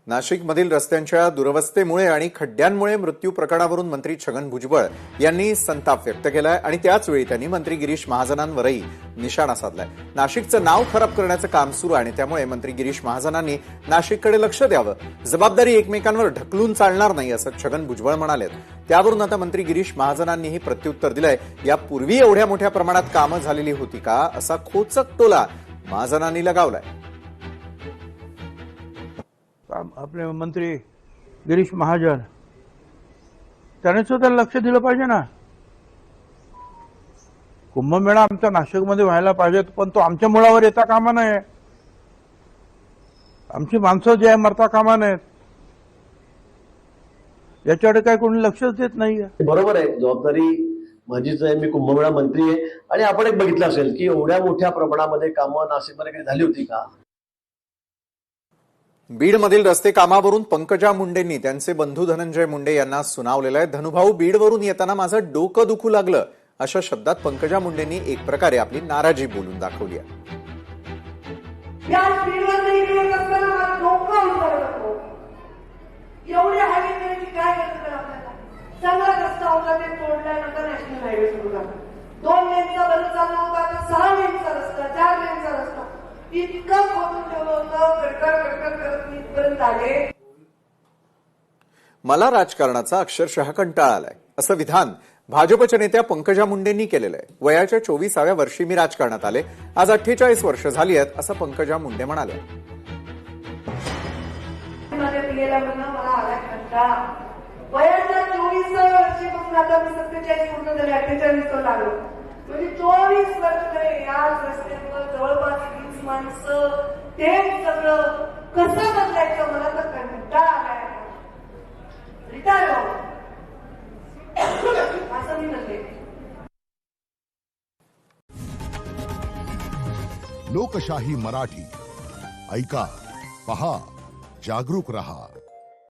नाशिकमधील रस्त्यांच्या दुरवस्थेमुळे आणि खड्ड्यांमुळे मृत्यू प्रकरणावरून मंत्री छगन भुजबळ यांनी संताप व्यक्त केलाय आणि त्याचवेळी त्यांनी मंत्री गिरीश महाजनांवरही निशाणा साधलाय। नाशिकचं नाव खराब करण्याचं काम सुरू आहे आणि त्यामुळे मंत्री गिरीश महाजनांनी नाशिककडे लक्ष द्यावं, जबाबदारी एकमेकांवर ढकलून चालणार नाही असं छगन भुजबळ म्हणाले। त्यावरून आता मंत्री गिरीश महाजनांनीही प्रत्युत्तर दिलंय। यापूर्वी एवढ्या मोठ्या प्रमाणात कामं झालेली होती का असा खोचक टोला महाजनांनी लगावलाय। आपले मंत्री गिरीश महाजन त्याने सुद्धा लक्ष दिलं पाहिजे ना। कुंभमेळा आमच्या नाशिकमध्ये व्हायला पाहिजे, पण तो आमच्या मुळावर येता कामा नये। आमची माणसं जे आहे मरता कामा नयेत, याच्याकडे काय कोणी लक्षच देत नाहीये। बरोबर आहे, जबाबदारी माझीच आहे, मी कुंभमेळा मंत्री आहे। आणि आपण एक बघितलं असेल की एवढ्या मोठ्या प्रमाणामध्ये कामं नाशिकमध्ये काही झाली होती का? बीडमधील रस्ते कामावरून पंकजा मुंडेंनी त्यांचे बंधू धनंजय मुंडे यांना सुनावलेलं आहे। धनुभाऊ, बीडवरून येताना माझं डोकं दुखू लागलं अशा शब्दात पंकजा मुंडेंनी एक प्रकारे आपली नाराजी बोलून दाखवली आहे। दोन लेनचा बदल चालू होता, 6 लेनचा रस्ता, 4 लेनचा रस्ता, इतकं खोदून ठेवलं होतं, कडकड करत इथपर्यंत आले। मला राजकारणाचा अक्षरशः कंटाळा आलाय असं विधान भाजपच्या नेत्या पंकजा मुंडेंनी केलेलं आहे। वयाच्या 24व्या वर्षी मी राजकारणात आले, आज 48 वर्ष झाली आहेत असं पंकजा मुंडे म्हणाले। माझ्या पिलेला मला आला कंटाळा। वयाच्या 24व्या वर्षीपासून आता मी 47 पूर्ण झाले, 48 वर लागलो, म्हणजे 24 वर्ष याच रस्त्यावर जवळपास 20 माणसं, ते सगळं कसं बदलायचं मला तर कंटाळा आलाय। रिटायर व्हावं असं मी म्हणते। लोकशाही मराठी ऐका, पहा, जागरूक रहा।